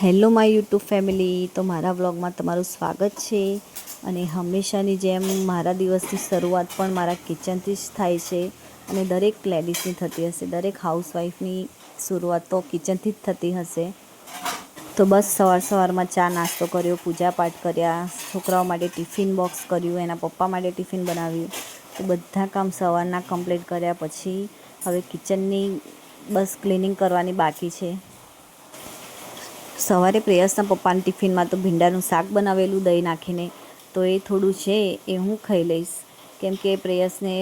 Hello my YouTube family, તો મારા વ્લોગમાં તમારું સ્વાગત છે। અને હંમેશાની જેમ મારા દિવસની શરૂઆત પણ મારા કિચનથી જ થાય છે અને દરેક લેડીઝની થતી હશે, દરેક હાઉસવાઈફની શરૂઆત તો કિચનથી જ થતી હશે। તો બસ સવારમાં ચા નાસ્તો કર્યો, પૂજાપાઠ કર્યા, છોકરાઓ માટે ટિફિન બોક્સ કર્યું, એના પપ્પા માટે ટિફિન બનાવ્યું। તો બધા કામ સવારના કમ્પ્લીટ કર્યા પછી હવે કિચનની બસ ક્લિનિંગ કરવાની બાકી છે। સવારે પ્રેયસના પપ્પાના ટિફિનમાં તો ભીંડાનું શાક બનાવેલું દહીં નાખીને, તો એ થોડું છે એ હું ખાઈ લઈશ, કેમ કે પ્રેયસને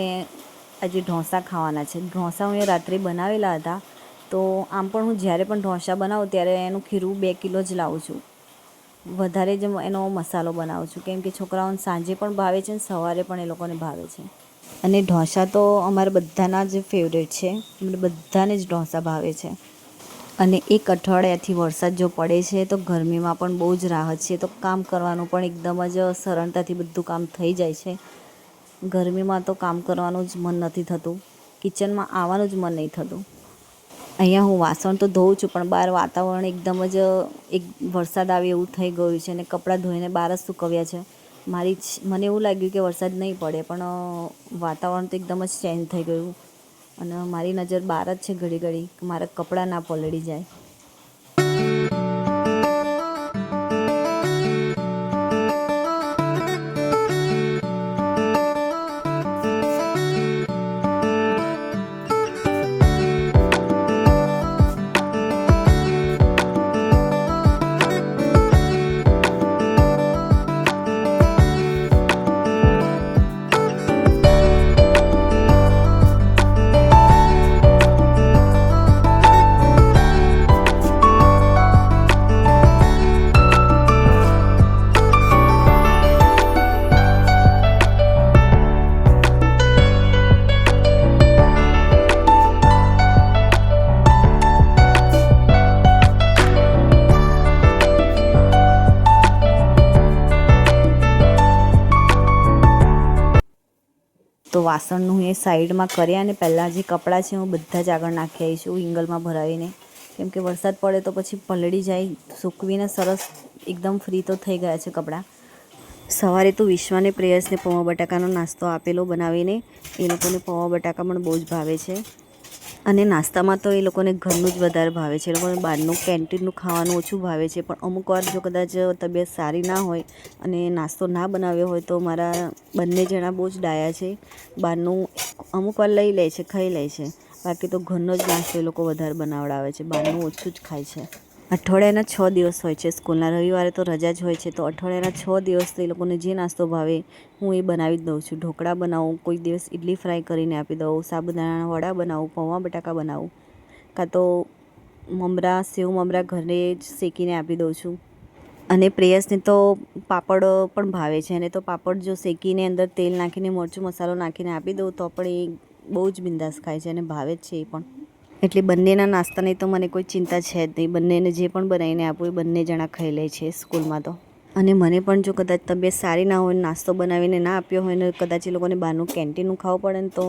આજે ઢોસા ખાવાના છે। ઢોસા હું રાત્રે બનાવેલા હતા, તો આમ પણ હું જ્યારે પણ ઢોસા બનાવું ત્યારે એનું ખીરું 2 કિલો જ લાવું છું, વધારે જ એનો મસાલો બનાવું છું, કેમ કે છોકરાઓને સાંજે પણ ભાવે છે અને સવારે પણ એ લોકોને ભાવે છે। અને ઢોસા તો અમારા બધાના જ ફેવરેટ છે, અમને બધાને જ ઢોસા ભાવે છે। અને એક અઠવાડિયાથી વરસાદ જો પડે છે તો ગરમીમાં પણ બહુ જ રાહત છે, તો કામ કરવાનું પણ એકદમ જ સરળતાથી બધું કામ થઈ જાય છે। ગરમીમાં તો કામ કરવાનું જ મન નથી થતું, કિચનમાં આવવાનું જ મન નહીં થતું। અહીંયા હું વાસણ તો ધોઉં છું, પણ બહાર વાતાવરણ એકદમ જ વરસાદ આવે એવું થઈ ગયું છે અને કપડાં ધોઈને બહાર જ સૂકવ્યા છે। મને એવું લાગ્યું કે વરસાદ નહીં પડે, પણ વાતાવરણ તો એકદમ જ ચેન્જ થઈ ગયું અને મારી નજર બહાર જ છે ઘડી ઘડી, મારા કપડાં ના પલળી જાય। તો વાસણનું હું એ સાઈડમાં કર્યા અને પહેલાં જે કપડાં છે હું બધા જ આગળ નાખી આવીશું વિંગલમાં ભરાવીને, કેમ કે વરસાદ પડે તો પછી પલળી જાય, સૂકવીને સરસ એકદમ ફ્રી તો થઈ ગયા છે કપડાં। સવારે તો વિશ્વાને પ્રેયસને પૌવા બટાકાનો નાસ્તો આપેલો બનાવીને, એ લોકોને પૌવા બટાકા પણ બહુ જ ભાવે છે અને નાસ્તામાં તો એ લોકોને ઘરનું જ વધારે ભાવે છે, એ લોકોને બહારનું કેન્ટીનનું ખાવાનું ઓછું ભાવે છે। પણ અમુક વાર જો કદાચ તબિયત સારી ના હોય અને નાસ્તો ના બનાવ્યો હોય તો મારા બંને જણા બહુ જ ડાયા છે, બહારનું અમુક વાર લઈ લે છે, ખાઈ લે છે, બાકી તો ઘરનો જ નાસ્તો એ લોકો વધારે બનાવડાવે છે, બહારનું ઓછું જ ખાય છે। અઠવાડિયાના 6 દિવસ હોય છે સ્કૂલના, રવિવારે તો રજા જ હોય છે, તો અઠવાડિયાના 6 દિવસ તો એ લોકોને જે નાસ્તો ભાવે હું એ બનાવી જ દઉં છું। ઢોકળા બનાવું, કોઈ દિવસ ઇડલી ફ્રાય કરીને આપી દઉં, સાબુદાણાના વડા બનાવું, પૌવા બટાકા બનાવું, કાં તો સેવ મમરા ઘરે જ શેકીને આપી દઉં છું। અને પ્રેયસને તો પાપડ પણ ભાવે છે, અને તો પાપડ જો શેકીને અંદર તેલ નાખીને મરચું મસાલો નાખીને આપી દઉં તો પણ એ બહુ જ બિંદાસ ખાય છે અને ભાવે જ છે એ પણ। એટલે બંનેના નાસ્તાની તો મને કોઈ ચિંતા છે જ નહીં, બંનેને જે પણ બનાવીને આપું એ બંને જણા ખાઈ લે છે સ્કૂલમાં તો। અને મને પણ જો કદાચ તબિયત સારી ના હોય, નાસ્તો બનાવીને ના આપ્યો હોય ને કદાચ એ લોકોને બહારનું કેન્ટીનનું ખાવું પડે ને, તો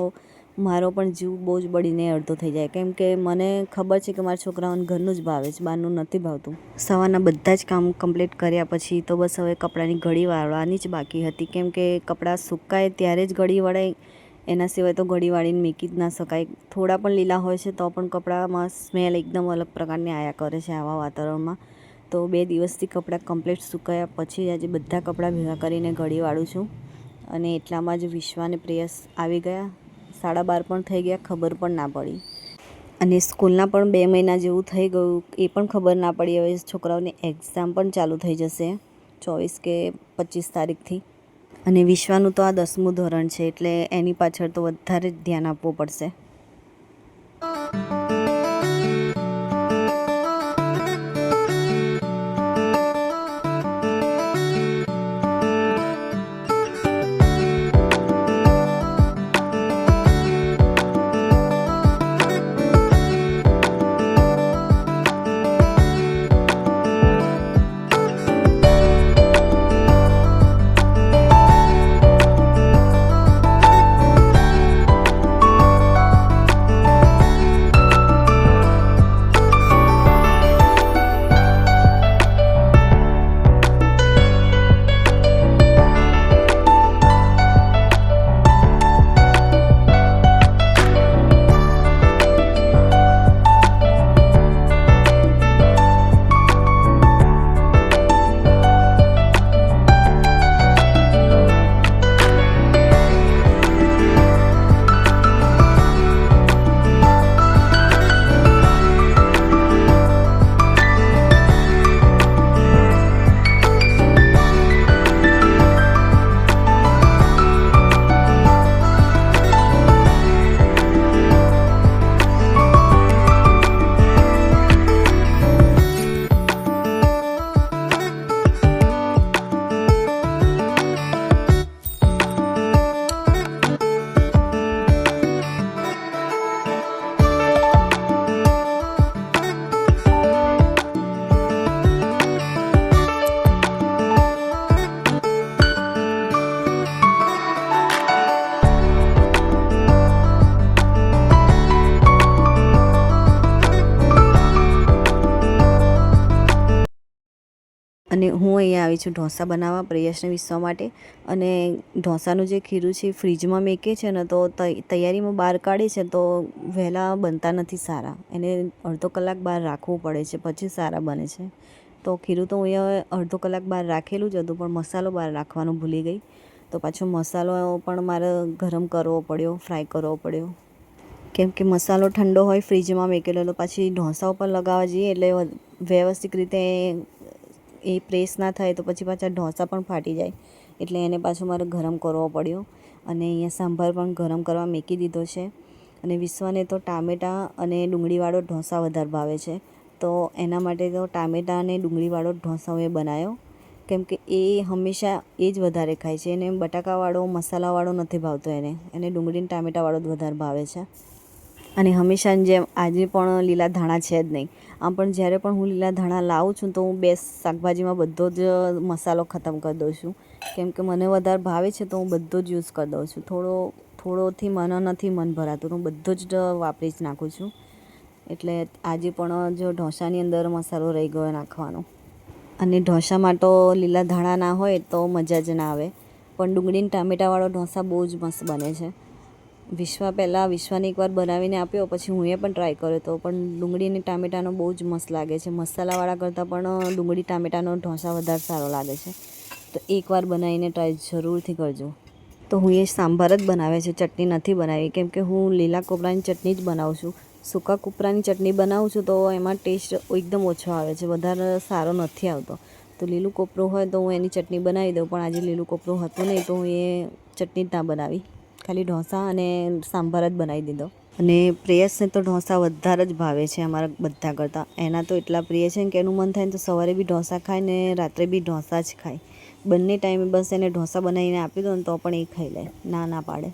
મારો પણ જીવ બહુ જ બળીને અડધો થઈ જાય, કેમ કે મને ખબર છે કે મારા છોકરાઓને ઘરનું જ ભાવે છે, બહારનું નથી ભાવતું। સવારના બધા જ કામ કમ્પ્લીટ કર્યા પછી તો બસ હવે કપડાંની ઘડી વાળવાની જ બાકી હતી, કેમ કે કપડાં સુકાય ત્યારે જ ઘડી વળાય, એના સિવાય તો ઘડી વાળીને મૂકી જ ના શકાય। થોડા પણ લીલા હોય છે તો પણ કપડામાં સ્મેલ એકદમ અલગ પ્રકારની આયા કરે છે આવા વાતાવરણમાં। તો 2 દિવસથી કપડાં કમ્પ્લીટ સુકાયા પછી આજે બધા કપડાં ભેગા કરીને ઘડી વાળું છું, અને એટલામાં જ વિશ્વાને પ્રેયસ આવી ગયા, 12:30 પણ થઈ ગયા, ખબર પણ ના પડી। અને સ્કૂલના પણ 2 મહિના જેવું થઈ ગયું એ પણ ખબર ના પડી। હવે છોકરાઓની એક્ઝામ પણ ચાલુ થઈ જશે 24 કે 25 તારીખથી, અને વિશ્વાનું તો આ 10મું ધોરણ છે, એટલે એની પાછળ તો વધારે જ ધ્યાન આપવું પડશે। અને હું અહીંયા આવી છું ઢોસા બનાવવા પ્રિયસને વિસવા માટે. અને ઢોસાનું જે ખીરું છે ફ્રીજમાં મેકે છે ને તો તૈયારીમાં બહાર કાઢે છે તો વહેલા બનતા નથી સારા, એને અડધો કલાક બહાર રાખવું પડે છે પછી સારા બને છે. તો ખીરું તો અહીંયા અડધો કલાક બહાર રાખેલું જ હતું, પણ મસાલો બહાર રાખવાનું ભૂલી ગઈ, તો પાછો મસાલો પણ મારે ગરમ કરવો પડ્યો, ફ્રાય કરવો પડ્યો. કેમ કે મસાલો ઠંડો હોય ફ્રીજમાં મેકેલો તો પછી ઢોસા ઉપર લગાવવા જઈએ એટલે વ્યવસ્થિત રીતે એ પ્રેસ ના થાય તો પછી પાછા ઢોસા પણ ફાટી જાય, એટલે એને પાછો મારે ગરમ કરવો પડ્યો. અને અહીંયા સાંભાર પણ ગરમ કરવા મૂકી દીધો છે. અને વિશ્વાને તો ટામેટાં અને ડુંગળીવાળો ઢોસા વધારે ભાવે છે, તો એના માટે તો ટામેટાં અને ડુંગળીવાળો ઢોસા મેં બનાવ્યો. કેમ કે એ હંમેશા એ જ વધારે ખાય છે, એને બટાકાવાળો મસાલાવાળો નથી ભાવતો, એને ડુંગળી ટામેટાવાળો જ વધારે ભાવે છે. અને હંમેશાની જેમ આજે પણ લીલા ધાણા છે જ નહીં. આમ પણ જ્યારે પણ હું લીલા ધાણા લાવું છું તો હું 2 શાકભાજીમાં બધો જ મસાલો ખતમ કરી દઉં છું. કેમ કે મને વધારે ભાવે છે તો હું બધો જ યુઝ કરી દઉં છું. થોડોથી મને નથી મન ભરાતું તો હું બધો જ વાપરી જ નાખું છું. એટલે આજે પણ જો ઢોસાની અંદર મસાલો રહી ગયો નાખવાનો. અને ઢોસામાં તો લીલા ધાણા ના હોય તો મજા જ ના આવે. પણ ડુંગળી ટામેટાવાળો ઢોસા બહુ જ મસ્ત બને છે. વિશ્વાને એકવાર બનાવીને આપ્યો, પછી હું પણ ટ્રાય કર્યો હતો, પણ ડુંગળી અને ટામેટાનો બહુ જ મસ્ત લાગે છે. મસાલાવાળા કરતાં પણ ડુંગળી ટામેટાનો ઢોસા વધારે સારો લાગે છે. તો એકવાર બનાવીને ટ્રાય જરૂરથી કરજો. તો હું એ સાંભાર જ બનાવે છે, ચટણી નથી બનાવી, કેમ કે હું લીલા કોપરાની ચટણી જ બનાવું છું. સૂકા કોપરાની ચટણી બનાવું છું તો એમાં ટેસ્ટ એકદમ ઓછો આવે છે, વધારે સારો નથી આવતો. તો લીલું કોપરું હોય તો હું એની ચટણી બનાવી દઉં, પણ આજે લીલું કોપરું હતું નહીં તો હું એ ચટણી જ ના બનાવી, ખાલી ઢોસા અને સાંભાર જ બનાવી દીધો. અને પ્રેયસને તો ઢોસા વધારે જ ભાવે છે અમારા બધા કરતાં. એના તો એટલા પ્રિય છે કે એનું મન થાય ને તો સવારે બી ઢોસા ખાય ને રાત્રે બી ઢોસા જ ખાય. બંને ટાઈમે બસ એને ઢોસા બનાવીને આપી દો ને તો પણ એ ખાઈ લે, ના પાડે.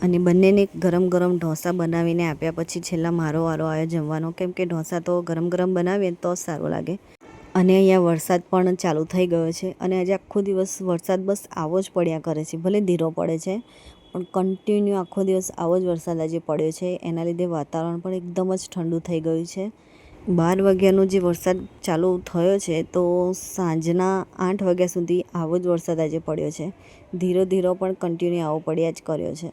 અને બંનેને ગરમ ગરમ ઢોસા બનાવીને આપ્યા પછી છેલ્લા મારો વારો આવ્યો જમવાનો, કેમ કે ઢોસા તો ગરમ ગરમ બનાવીએ તો જ સારું લાગે. અને અહીંયા વરસાદ પણ ચાલુ થઈ ગયો છે અને આજે આખો દિવસ વરસાદ બસ આવો જ પડ્યા કરે છે, ભલે ધીરો પડે છે પણ કન્ટિન્યુ આખો દિવસ આવો જ વરસાદ આજે પડ્યો છે. એના લીધે વાતાવરણ પણ એકદમ જ ઠંડુ થઈ ગયું છે. 12 વાગ્યાનો જે વરસાદ ચાલુ થયો છે તો સાંજના 8 વાગ્યા સુધી આવો જ વરસાદ આજે પડ્યો છે. ધીરો ધીરો પણ કન્ટિન્યુ આવો પડ્યા જ કર્યો છે.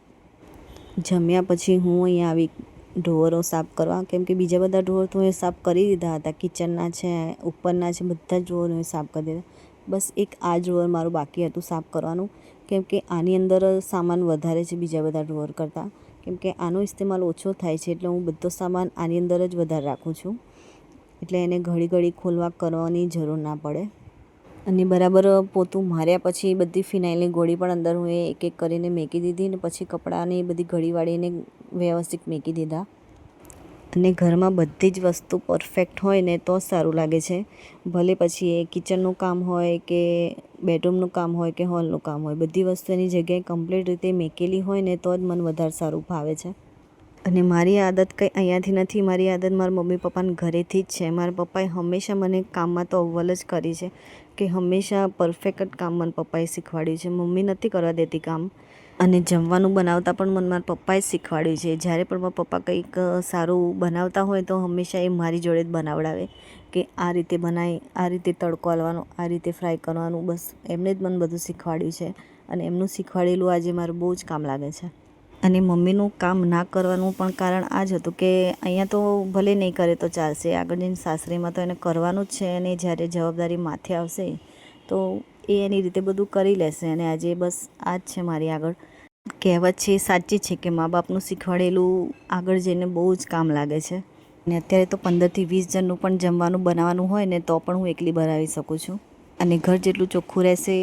જમ્યા પછી હું અહીંયા આવી ઢોરો સાફ કરવા, કેમ કે બીજા બધા ઢોર તો એ સાફ કરી દીધા હતા. કિચનના છે, ઉપરના છે, બધા જ ઢોર મેં સાફ કરી દીધા. બસ એક આ ઢોર મારું બાકી હતું સાફ કરવાનું, કેમ કે આની અંદર સામાન વધારે છે બીજા બધા ઢોર કરતાં. કેમ કે આનો ઇસ્તેમાલ ઓછો થાય છે એટલે હું બધો સામાન આની અંદર જ વધારે રાખું છું, એટલે એને ઘડી ઘડી ખોલવા કરવાની જરૂર ના પડે. અને બરાબર પોતું માર્યા પછી બધી ફિનાઇલની ગોળી પણ અંદર હું એક એક કરીને મેકી દીધી, ને પછી કપડાંની બધી ઘડી વાળીને વ્યવસ્થિત મેકી દીધા. અને ઘરમાં બધી જ વસ્તુ પરફેક્ટ હોય ને તો જ સારું લાગે છે. ભલે પછી એ કિચનનું કામ હોય કે બેડરૂમનું કામ હોય કે હોલનું કામ હોય, બધી વસ્તુ એની જગ્યાએ કમ્પ્લીટ રીતે મેકેલી હોય ને તો જ મને વધારે સારું ભાવે છે. અને મારી આદત કંઈ અહીંયાથી નથી, મારી આદત મારા મમ્મી પપ્પાના ઘરેથી જ છે. મારા પપ્પાએ હંમેશા મને કામમાં તો અવ્વલ જ કરી છે, કે હંમેશા પરફેક્ટ કામ મને પપ્પાએ શીખવાડ્યું છે. મમ્મી નથી કરવા દેતી કામ. અને જમવાનું બનાવતા પણ મને મારા પપ્પાએ જ શીખવાડ્યું છે. જ્યારે પણ મારા પપ્પા કંઈક સારું બનાવતા હોય તો હંમેશા એ મારી જોડે જ બનાવડાવે, કે આ રીતે બનાય, આ રીતે તડકો આલવાનો, આ રીતે ફ્રાય કરવાનું. બસ એમને જ મને બધું શીખવાડ્યું છે, અને એમનું શીખવાડેલું આજે મારું બહુ જ કામ લાગે છે. અને મમ્મીનું કામ ના કરવાનું પણ કારણ આ જ હતું કે અહીંયા તો ભલે નહીં કરે તો ચાલશે, આગળ જઈને સાસરીમાં તો એને કરવાનું જ છે. અને જ્યારે જવાબદારી માથે આવશે તો એ એની રીતે બધું કરી લેશે. અને આજે બસ આ જ છે મારી આગળ. કહેવત છે સાચી છે કે મા બાપનું શીખવાડેલું આગળ જઈને બહુ જ કામ લાગે છે. અને અત્યારે તો 15થી 20 જણનું પણ જમવાનું બનાવવાનું હોય ને તો પણ હું એકલી બનાવી શકું છું. અને ઘર જેટલું ચોખ્ખું રહેશે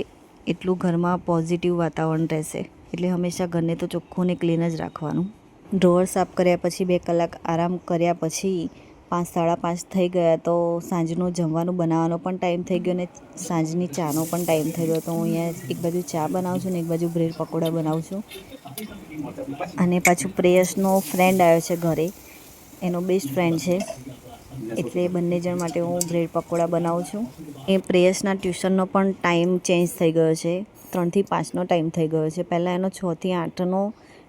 એટલું ઘરમાં પોઝિટિવ વાતાવરણ રહેશે. એટલે હંમેશા ઘરને તો ચોખ્ખું ને ક્લીન જ રાખવાનું. ડ્રોવર સાફ કર્યા પછી 2 કલાક આરામ કર્યા પછી 5 સાડા 5 થઈ ગયા તો સાંજનું જમવાનું બનાવવાનો પણ ટાઈમ થઈ ગયો, ને સાંજની ચાનો પણ ટાઈમ થઈ ગયો. તો હું અહીંયા એક બાજુ ચા બનાવું છું ને એક બાજુ બ્રેડ પકોડા બનાવું છું. અને પાછું પ્રેયસનો ફ્રેન્ડ આવ્યો છે ઘરે, એનો બેસ્ટ ફ્રેન્ડ છે, એટલે બંને જણ માટે હું બ્રેડ પકોડા બનાવું છું. એ પ્રેયસના ટ્યુશનનો પણ ટાઈમ ચેન્જ થઈ ગયો છે. 3 થી 5નો ટાઈમ થઈ ગયો છે. પહેલાં એનો 6 થી 8નો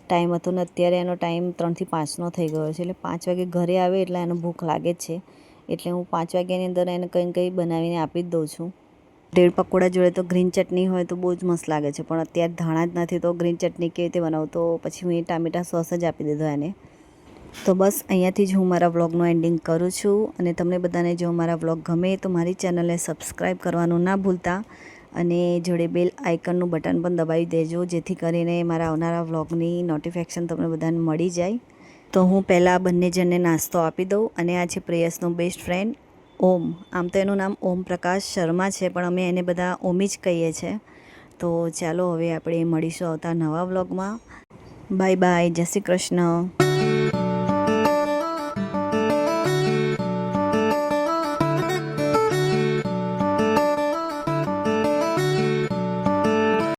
ટાઈમ હતો ને અત્યારે એનો ટાઈમ 3 થી 5નો થઈ ગયો છે. એટલે 5 વાગે ઘરે આવે એટલે એને ભૂખ લાગે જ છે, એટલે હું 5 વાગ્યાની અંદર એને કંઈ ને કંઈ બનાવીને આપી જ દઉં છું. બ્રેડ પકોડા જોડે તો ગ્રીન ચટણી હોય તો બહુ જ મસ્ત લાગે છે, પણ અત્યારે ધાણા જ નથી તો ગ્રીન ચટણી કેવી રીતે બનાવું, તો પછી હું એ ટામેટા સોસ જ આપી દીધો એને. તો બસ અહીંયાથી જ હું મારા વ્લોગનું એન્ડિંગ કરું છું. અને તમને બધાને જો મારા વ્લોગ ગમે તો મારી ચેનલને સબસ્ક્રાઈબ કરવાનું ના ભૂલતા, અને જોડે બેલ આઇકનનું બટન પણ દબાવી દેજો, જેથી કરીને મારા આવનારા વ્લોગની નોટિફિકેશન તમને બધાને મળી જાય. તો હું પહેલાં બંને જણને નાસ્તો આપી દઉં. અને આ છે પ્રેયસનો બેસ્ટ ફ્રેન્ડ ઓમ. આમ તો એનું નામ ઓમ પ્રકાશ શર્મા છે, પણ અમે એને બધા ઓમી જ કહીએ છીએ. તો ચાલો હવે આપણે મળીશું આવતા નવા વ્લોગમાં. બાય બાય, જય શ્રી કૃષ્ણ.